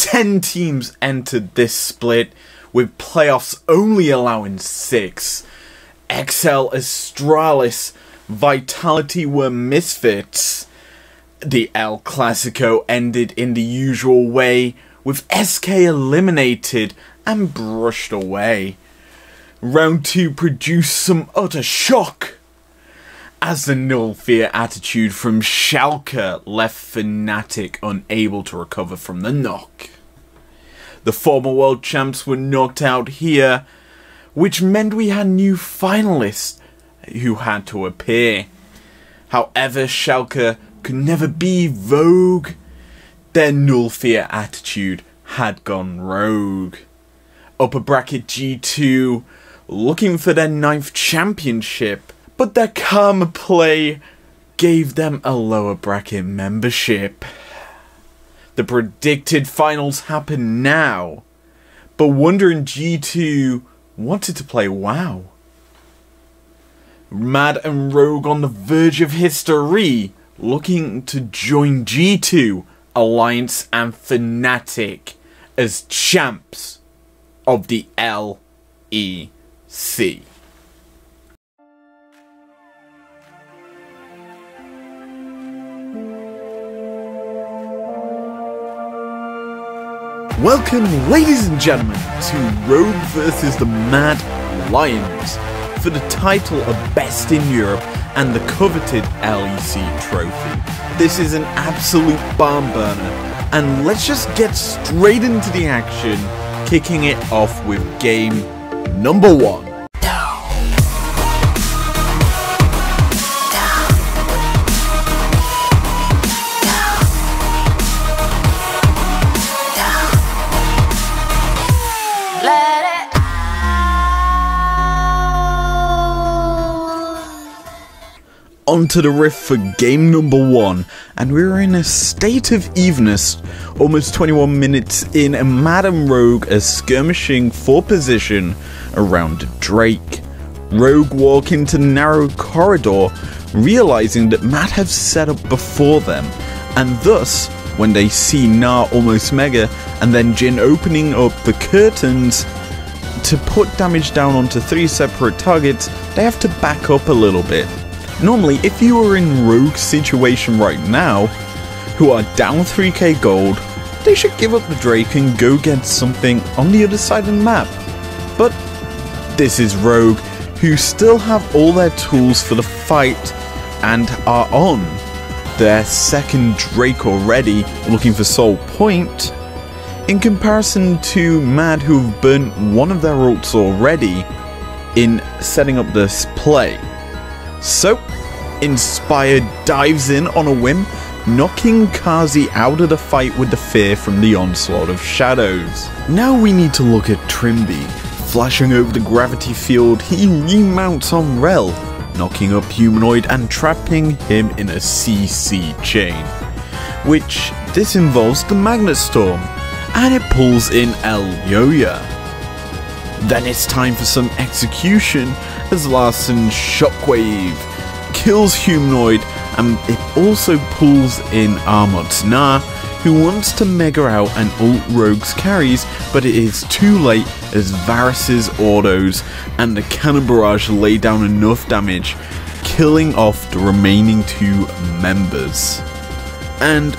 10 teams entered this split, with playoffs only allowing 6. XL, Astralis, Vitality were misfits. The El Clasico ended in the usual way, with SK eliminated and brushed away. Round 2 produced some utter shock, as the null fear attitude from Schalke left Fnatic unable to recover from the knock. The former world champs were knocked out here, which meant we had new finalists who had to appear. However, Schalke could never be Vogue. Their null fear attitude had gone rogue. Upper bracket G2 looking for their 9th championship, but their karma play gave them a lower bracket membership. The predicted finals happen now, but Wonder and G2 wanted to play WoW. Mad and Rogue on the verge of history, looking to join G2, Alliance and Fnatic as champs of the LEC. Welcome, ladies and gentlemen, to Rogue vs the Mad Lions for the title of Best in Europe and the coveted LEC trophy. This is an absolute barn burner, and let's just get straight into the action, kicking it off with game number 1. Onto the riff for game number 1, and we were in a state of evenness almost 21 minutes in, and Mad and Rogue are skirmishing for position around Drake. Rogue walk into the narrow corridor, realizing that Mad have set up before them, and thus, when they see Gnar almost mega, and then Jhin opening up the curtains to put damage down onto 3 separate targets, they have to back up a little bit. Normally, if you were in Rogue's situation right now, who are down 3k gold, they should give up the Drake and go get something on the other side of the map. But this is Rogue, who still have all their tools for the fight and are on their 2nd Drake already, looking for Soul Point, in comparison to Mad, who have burnt one of their ults already in setting up this play. So, Inspired dives in on a whim, knocking Kazi out of the fight with the fear from the onslaught of shadows. Now we need to look at Trimby. Flashing over the gravity field, he remounts on Rel, knocking up Humanoid and trapping him in a CC chain. Which, this involves the Magnet Storm, and it pulls in Elyoya. Then it's time for some execution, as Larsen's Shockwave kills Humanoid, and it also pulls in Armot's Gnar, who wants to mega out and ult Rogue's carries, but it is too late as Varus's autos and the Cannon Barrage lay down enough damage, killing off the remaining 2 members. And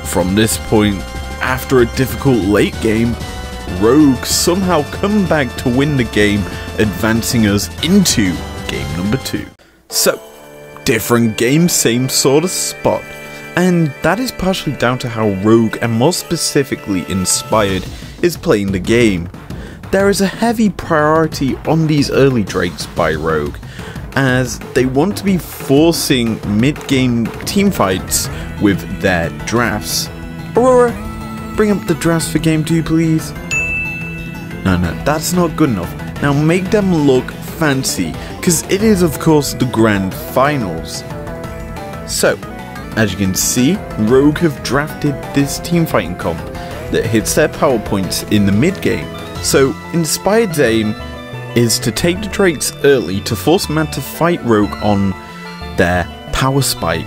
from this point, after a difficult late game, Rogue somehow come back to win the game, advancing us into game number 2. So, different game, same sort of spot, and that is partially down to how Rogue, and more specifically Inspired, is playing the game. There is a heavy priority on these early Drakes by Rogue, as they want to be forcing mid-game teamfights with their drafts. Aurora, bring up the drafts for game 2 please. No, that's not good enough. Now make them look fancy, because it is of course the grand finals. So, as you can see, Rogue have drafted this teamfighting comp that hits their power points in the mid game. So, Inspired's aim is to take the Drakes early to force Mad to fight Rogue on their power spike.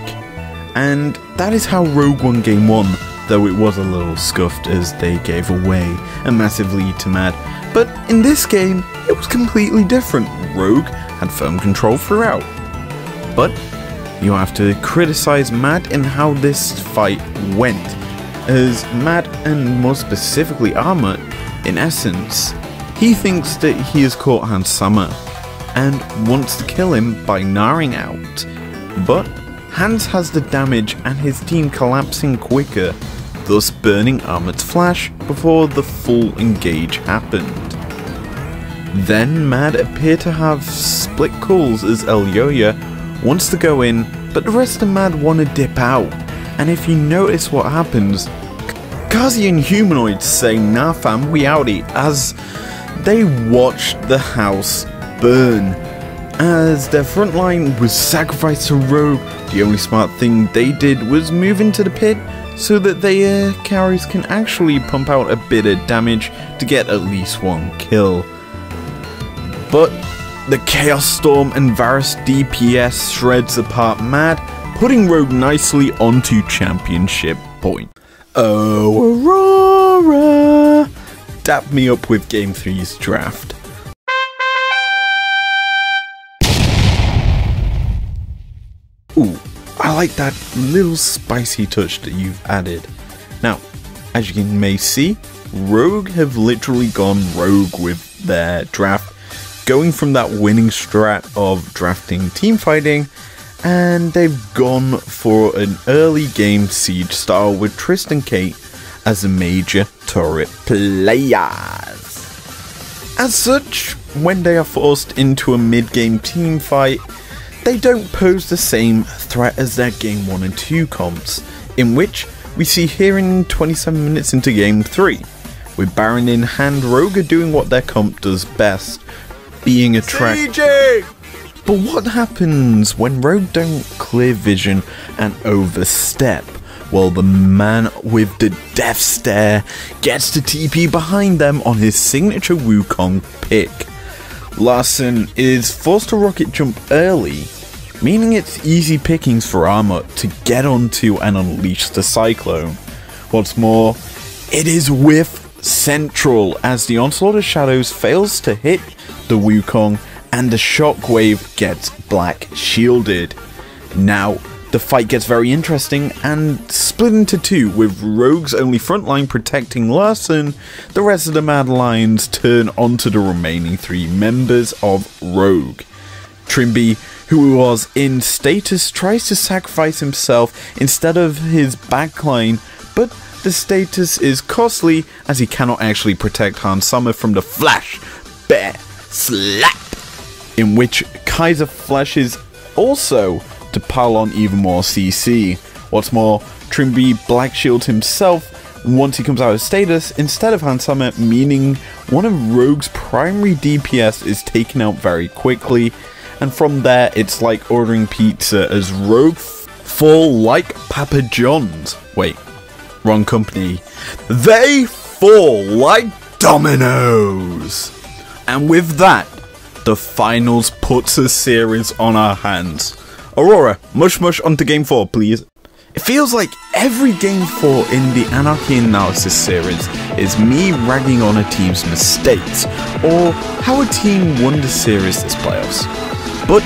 And that is how Rogue won game 1, though it was a little scuffed as they gave away a massive lead to Mad. But in this game, it was completely different. Rogue had firm control throughout. But you have to criticize Mad in how this fight went, as Mad, and more specifically Armut, in essence, he thinks that he has caught Hans Sommer and wants to kill him by narring out. But Hans has the damage and his team collapsing quicker, thus burning Armut's flash before the full engage happened. Then Mad appear to have split calls as Elyoya wants to go in, but the rest of Mad want to dip out. And if you notice what happens, Kazi and Humanoids say nah fam, we outie, as they watch the house burn. As their front line was sacrificed to Rogue, the only smart thing they did was move into the pit so that their carries can actually pump out a bit of damage to get at least one kill. But the Chaos Storm and Varus DPS shreds apart Mad, putting Rogue nicely onto championship point. Oh, Aurora! Dap me up with Game 3's draft. Ooh, I like that little spicy touch that you've added. Now, as you may see, Rogue have literally gone rogue with their draft, going from that winning strat of drafting team fighting, and they've gone for an early game siege style with Tristan Kate as the major turret players. As such, when they are forced into a mid-game team fight, they don't pose the same threat as their game 1 and 2 comps, in which we see here in 27 minutes into game 3, with Baron in hand, Rogue are doing what their comp does best, being attractive. But what happens when Rogue don't clear vision and overstep? Well, the man with the death stare gets the TP behind them on his signature Wukong pick. Larson is forced to rocket jump early, meaning it's easy pickings for Armut to get onto and unleash the Cyclone. What's more, it is whiff central as the Onslaught of Shadows fails to hit the Wukong and the Shockwave gets black shielded. Now, the fight gets very interesting and split into two, with Rogue's only frontline protecting Larson. The rest of the Mad Lions turn onto the remaining 3 members of Rogue. Trimby, who was in status, tries to sacrifice himself instead of his backline, but the status is costly as he cannot actually protect Hans Sommer from the Flash Bear Slap, in which Kaiser flashes also to pile on even more CC. What's more, Trimby black shields himself once he comes out of status instead of Hans Sommer, meaning one of Rogue's primary DPS is taken out very quickly, and from there it's like ordering pizza as Rogue fall like Papa John's. Wait, wrong company. They fall like dominoes! And with that, the finals puts a series on our hands. Aurora, mush onto game 4, please. It feels like every game 4 in the Anarchy Analysis series is me ragging on a team's mistakes, or how a team won the series this playoffs. But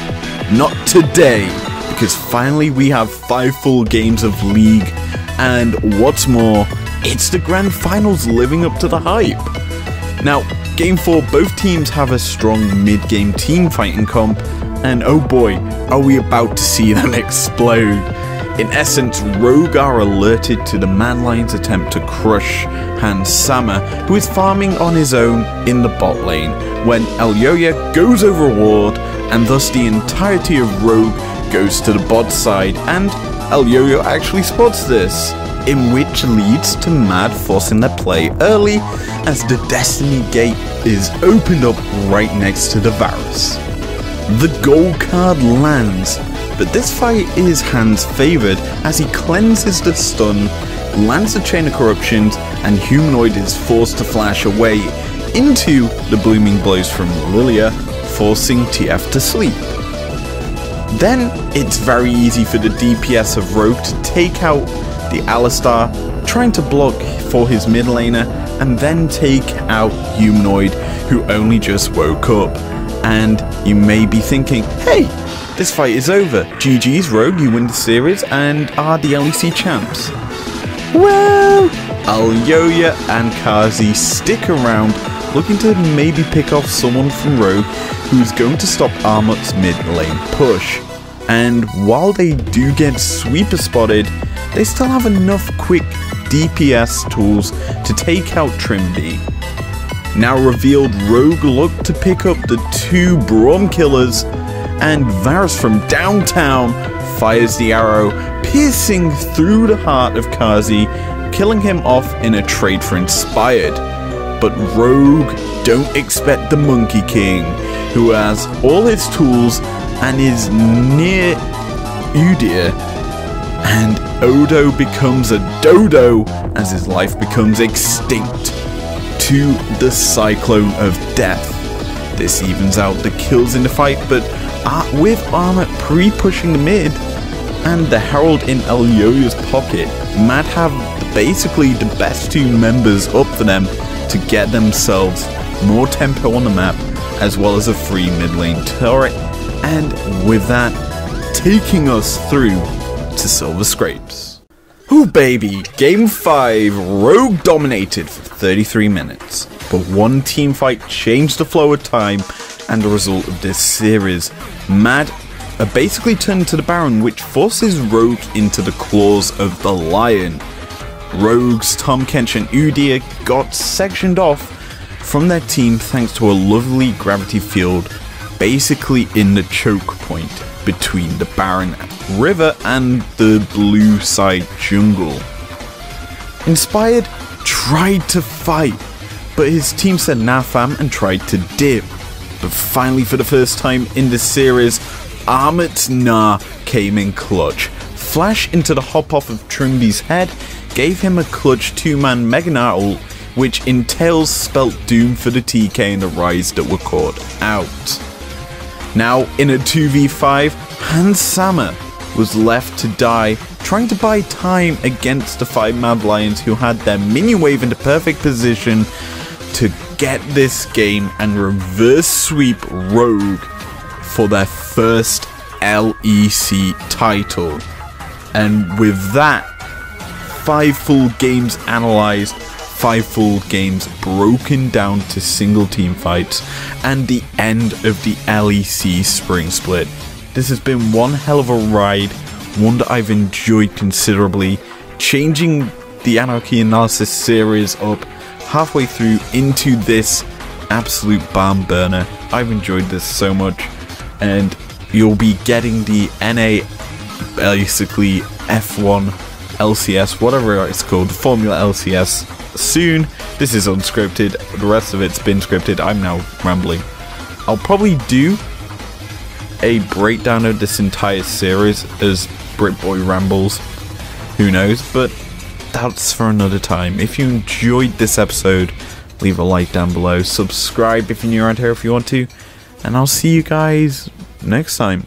not today, because finally we have 5 full games of League, and what's more, it's the grand finals living up to the hype. Now, game 4, both teams have a strong mid-game team fighting comp, and oh boy, are we about to see them explode. In essence, Rogue are alerted to the Mad Lion's attempt to crush Hans Sommer, who is farming on his own in the bot lane, when Elyoya goes over a ward, and thus the entirety of Rogue goes to the bot side, and Elyoya actually spots this, in which leads to Mad forcing their play early, as the Destiny Gate is opened up right next to the Varus. The gold card lands, but this fight is Hans favoured as he cleanses the stun, lands the Chain of Corruptions, and Humanoid is forced to flash away into the Blooming Blows from Lilia, forcing TF to sleep. Then it's very easy for the DPS of Rogue to take out the Alistar, trying to block for his mid laner and then take out Humanoid, who only just woke up. And you may be thinking, hey, this fight is over. GG's Rogue, you win the series and are the LEC champs. Well, Alyoya and Kazi stick around, looking to maybe pick off someone from Rogue who's going to stop Armut's mid lane push. And while they do get sweeper spotted, they still have enough quick DPS tools to take out Trimby. Now revealed, Rogue looked to pick up the 2 Braum killers, and Varus from downtown fires the arrow, piercing through the heart of Kazi, killing him off in a trade for Inspired. But Rogue don't expect the Monkey King, who has all his tools and is near Udyr, and Odo becomes a dodo as his life becomes extinct to the Cyclone of Death. This evens out the kills in the fight, but with Armut pre-pushing the mid and the Herald in Alyoya's pocket, Mad have basically the best 2 members up for them to get themselves more tempo on the map, as well as a free mid lane turret, and with that, taking us through to Silver Scrapes. Ooh baby, game 5, Rogue dominated for 33 minutes, but one team fight changed the flow of time and the result of this series. Mad basically turned to the Baron, which forces Rogue into the claws of the Lion. Rogue's Tom Kench and Udyr got sectioned off from their team thanks to a lovely gravity field basically in the choke point between the Baron River and the blue side jungle. Inspired tried to fight, but his team said nah fam and tried to dip. But finally, for the first time in this series, Armut's nah came in clutch. Flash into the hop off of Trimby's head gave him a clutch 2-man Mega Knight ult, which entails spelt doom for the TK and the Rise that were caught out. Now in a 2v5, Hans Sama was left to die, trying to buy time against the 5 Mad Lions who had their minion wave into perfect position to get this game and reverse sweep Rogue for their first LEC title. And with that, 5 full games analysed, 5 full games broken down to single team fights, and the end of the LEC spring split. This has been one hell of a ride, one that I've enjoyed considerably, changing the Anarchy Analysis series up halfway through into this absolute barn burner. I've enjoyed this so much, and you'll be getting the NA, basically F1 LCS, whatever it's called, Formula LCS soon. This is unscripted, the rest of it's been scripted. I'm now rambling. I'll probably do a breakdown of this entire series as Britboy rambles, who knows, but that's for another time. If you enjoyed this episode, leave a like down below, subscribe if you're new around here if you want to, and I'll see you guys next time.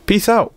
Peace out.